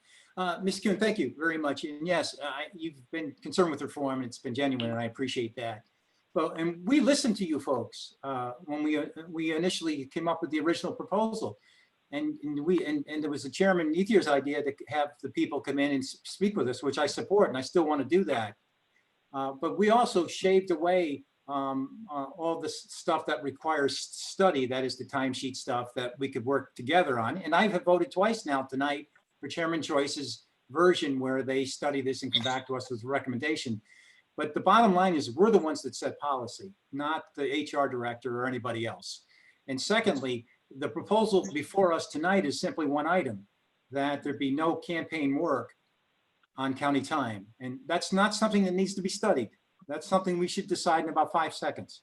Ms. Kuhn, thank you very much. And yes, you've been concerned with reform. It's been genuine, and I appreciate that. And we listened to you folks when we initially came up with the original proposal, and there was a Chairman Ethier's idea to have the people come in and speak with us, which I support, and I still want to do that. But we also shaved away all the stuff that requires study, that is the timesheet stuff that we could work together on. And I have voted twice now tonight for Chairman Joyce's version where they study this and come back to us with a recommendation. But the bottom line is we're the ones that set policy, not the HR director or anybody else. And secondly, the proposal before us tonight is simply one item, that there be no campaign work on county time. And that's not something that needs to be studied. That's something we should decide in about 5 seconds.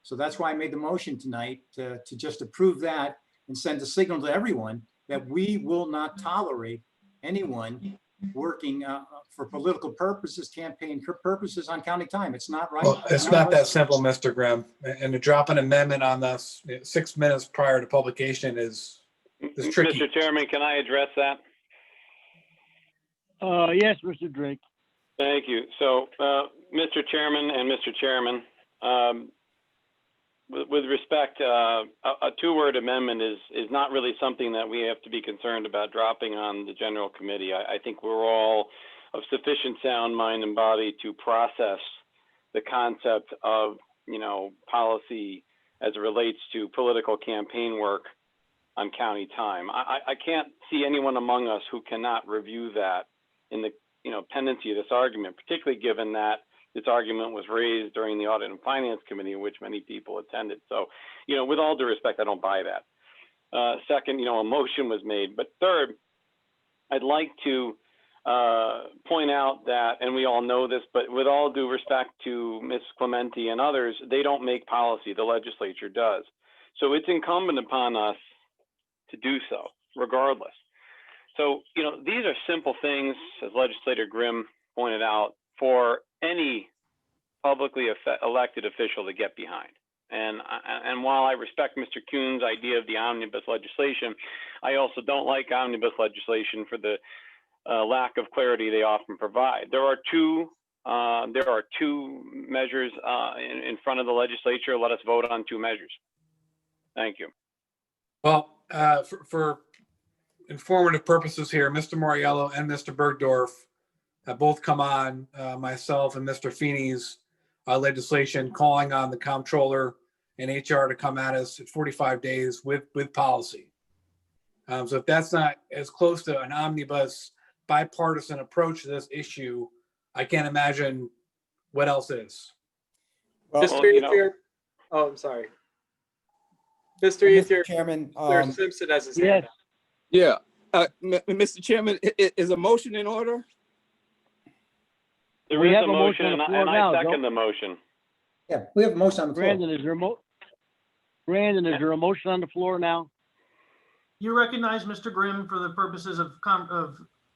So that's why I made the motion tonight to just approve that and send a signal to everyone that we will not tolerate anyone working for political purposes, campaign purposes on county time. It's not right. Well, it's not that simple, Mr. Grimm. And to drop an amendment on this 6 minutes prior to publication is tricky. Mr. Chairman, can I address that? Yes, Mr. Drake. Thank you. So, Mr. Chairman and Mr. Chairman, with respect, a two-word amendment is not really something that we have to be concerned about dropping on the general committee. I think we're all of sufficient sound mind and body to process the concept of, policy as it relates to political campaign work on county time. I can't see anyone among us who cannot review that in the pendency of this argument, particularly given that this argument was raised during the Audit and Finance Committee, in which many people attended. So, with all due respect, I don't buy that. Second, a motion was made. But third, I'd like to point out that, and we all know this, but with all due respect to Ms. Clementi and others, they don't make policy, the legislature does. So it's incumbent upon us to do so, regardless. So, these are simple things, as Legislator Grimm pointed out, for any publicly elected official to get behind. And while I respect Mr. Kuhn's idea of the omnibus legislation, I also don't like omnibus legislation for the lack of clarity they often provide. There are two measures in front of the legislature. Let us vote on two measures. Thank you. Well, for informative purposes here, Mr. Moriello and Mr. Bergdorf have both come on myself and Mr. Feeney's legislation calling on the Comptroller and HR to come at us at 45 days with policy. So if that's not as close to an omnibus bipartisan approach to this issue, I can't imagine what else is. Well, Mr. Ether, oh, I'm sorry. Mr. Ether, Chairman, Mr. Simpson has his hand up. Yeah, Mr. Chairman, is a motion in order? There We is have a a motion motion, on the floor and now, I second don't- the motion. Yeah, we have a motion on the floor. Brandon, is there a motion on the floor now? You recognize Mr. Grimm for the purposes of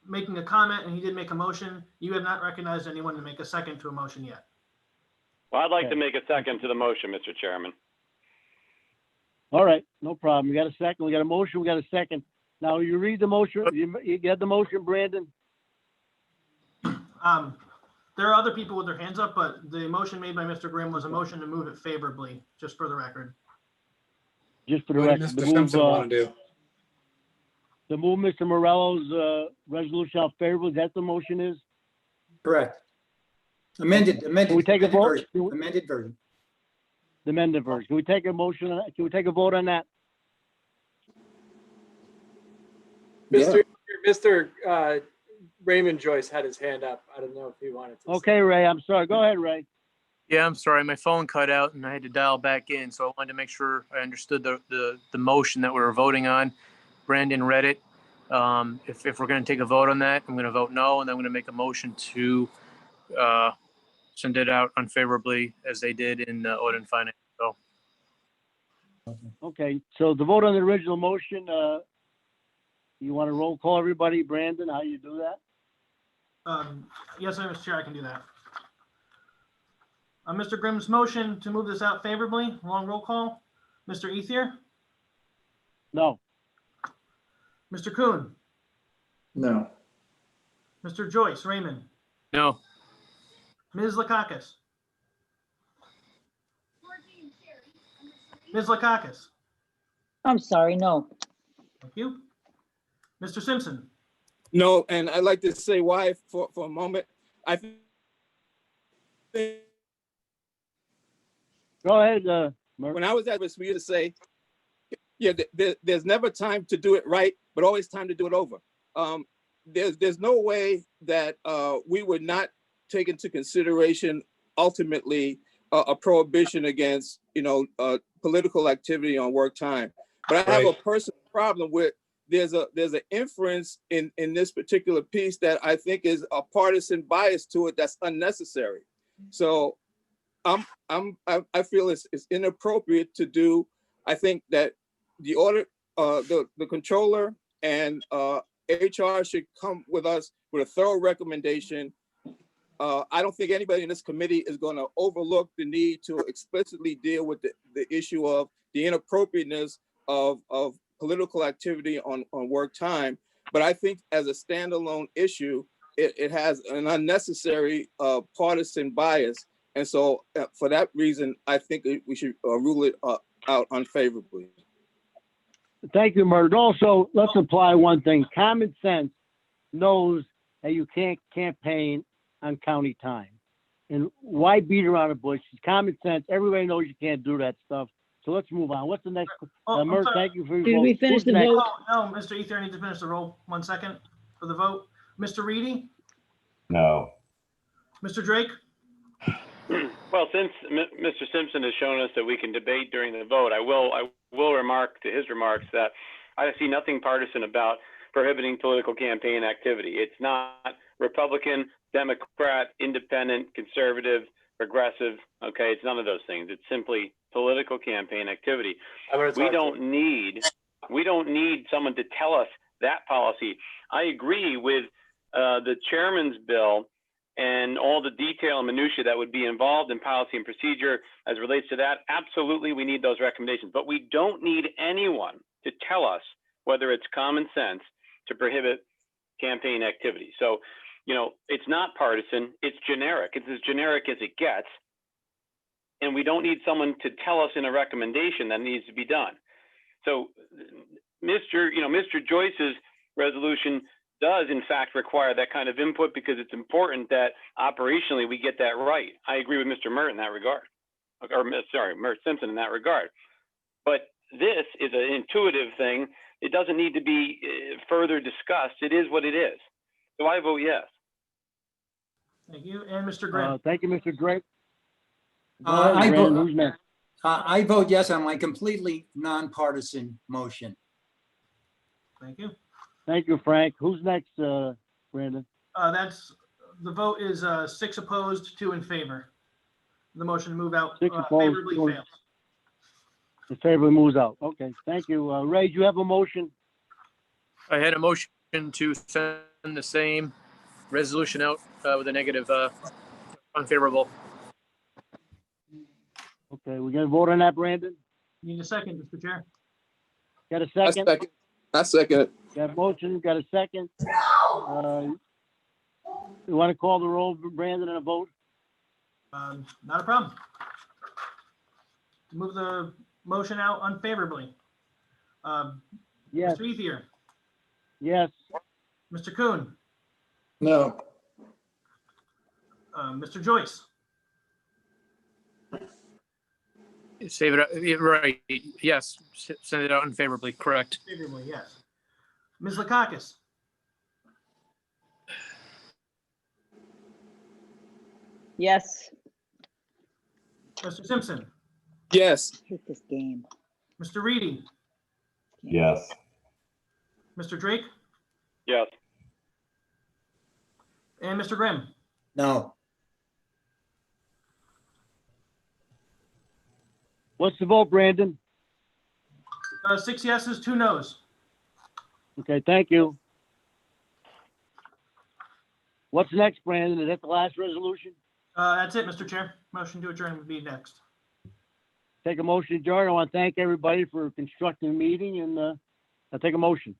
making a comment, and he did make a motion. You have not recognized anyone to make a second to a motion yet. Well, I'd like Okay. to make a second to the motion, Mr. Chairman. All right, no problem. We got a second, we got a motion, we got a second. Now you read the motion, you get the motion, Brandon? There are other people with their hands up, but the motion made by Mr. Grimm was a motion to move it favorably, just for the record. Just for the What did record. Mr. Simpson want to do? To move Mr. Morello's resolution out favorably, that the motion is? Correct. Amended. Can we take a vote? version. Amended version. The amended version. Can we take a motion on that? Can we take a vote on that? Mr. Raymond Joyce had his hand up. I don't know if he wanted to. Okay, Ray, I'm sorry. Go ahead, Ray. Yeah, I'm sorry. My phone cut out and I had to dial back in. So I wanted to make sure I understood the motion that we were voting on. Brandon read it. If we're going to take a vote on that, I'm going to vote no. And then I'm going to make a motion to send it out unfavorably as they did in Audit and Finance. So. Okay, so the vote on the original motion, you want to roll call everybody? Brandon, how you do that? Yes, Mr. Chair, I can do that. Mr. Grimm's motion to move this out favorably, long roll call. Mr. Ethier? No. Mr. Kuhn? No. Mr. Joyce, Raymond? No. Ms. Lakakis? Ms. Lakakis? I'm sorry, no. Thank you. Mr. Simpson? No, and I'd like to say why for a moment. I think Go ahead, when I was at this, we used to say, yeah, there's never time to do it right, but always time to do it over. There's no way that we would not take into consideration ultimately a prohibition against, political activity on work time. But I have a personal problem with there's an inference in this particular piece that I think is a partisan bias to it that's unnecessary. So I feel it's inappropriate to do. I think that the audit, the controller and HR should come with us with a thorough recommendation. I don't think anybody in this committee is going to overlook the need to explicitly deal with the issue of the inappropriateness of political activity on work time. But I think as a standalone issue, it has an unnecessary partisan bias. And so for that reason, I think we should rule it out unfavorably. Thank you, Mert. Also, let's apply one thing. Common sense knows that you can't campaign on county time. And why beat around the bush? Common sense, everybody knows you can't do that stuff. So let's move on. What's the next? Oh, I'm Mert, sorry. thank you for your Did vote. we finish Who's the next? vote? Oh, no, Mr. Ether needs to finish the roll. 1 second for the vote. Mr. Reedy, No. Mr. Drake, Well, since Mr. Simpson has shown us that we can debate during the vote, I will remark to his remarks that I see nothing partisan about prohibiting political campaign activity. It's not Republican, Democrat, Independent, Conservative, Progressive. Okay, it's none of those things. It's simply political campaign activity. We don't need someone to tell us that policy. I agree with the chairman's bill and all the detail and minutia that would be involved in policy and procedure as relates to that. Absolutely, we need those recommendations, but we don't need anyone to tell us whether it's common sense to prohibit campaign activity. So, you know, it's not partisan, it's generic. It's as generic as it gets. And we don't need someone to tell us in a recommendation that needs to be done. So Mr. Joyce's resolution does in fact require that kind of input because it's important that operationally we get that right. I agree with Mr. Mert in that regard, Mert Simpson in that regard. But this is an intuitive thing. It doesn't need to be further discussed. It is what it is. So I vote yes. thank you. And Mr. Grimm. Thank you, Mr. Drake. I Brandon, vote, who's next? I vote yes on my completely nonpartisan motion. Thank you. Thank you, Frank. Who's next, Brandon? The vote is 6 opposed, 2 in favor. The motion to move out 6 opposed, favorably 2 fails. in favor moves out. Okay, thank you. Ray, do you have a motion? I had a motion to send the same resolution out with a negative unfavorable. Okay, we're gonna vote on that, Brandon? Need a second, Mr. Chair. Got a second? I second it. Got a motion, got a second? You want to call the roll, Brandon, and a vote? Not a problem. Move the motion out unfavorably. Yes. Mr. Ethier, Yes. Mr. Kuhn, No. Mr. Joyce, Save it, right, yes, send it out unfavorably, correct. favorably, yes. Ms. Lakakis, Yes. Mr. Simpson, Yes. Hate this game. Mr. Reedy, Yes. Mr. Drake, Yes. and Mr. Grimm. No. What's the vote, Brandon? 6 yeses, 2 nos. Okay, thank you. What's next, Brandon? Is that the last resolution? That's it, Mr. Chair. Motion to adjourn would be next. Take a motion to adjourn. I want to thank everybody for a constructive meeting, and I'll take a motion.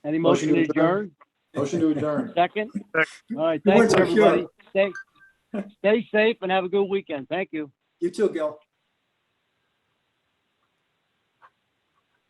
Any motion to adjourn? Motion to adjourn. Second? All right, You thanks, weren't so sure. everybody. Stay safe and have a good weekend. Thank you. You too, Gil.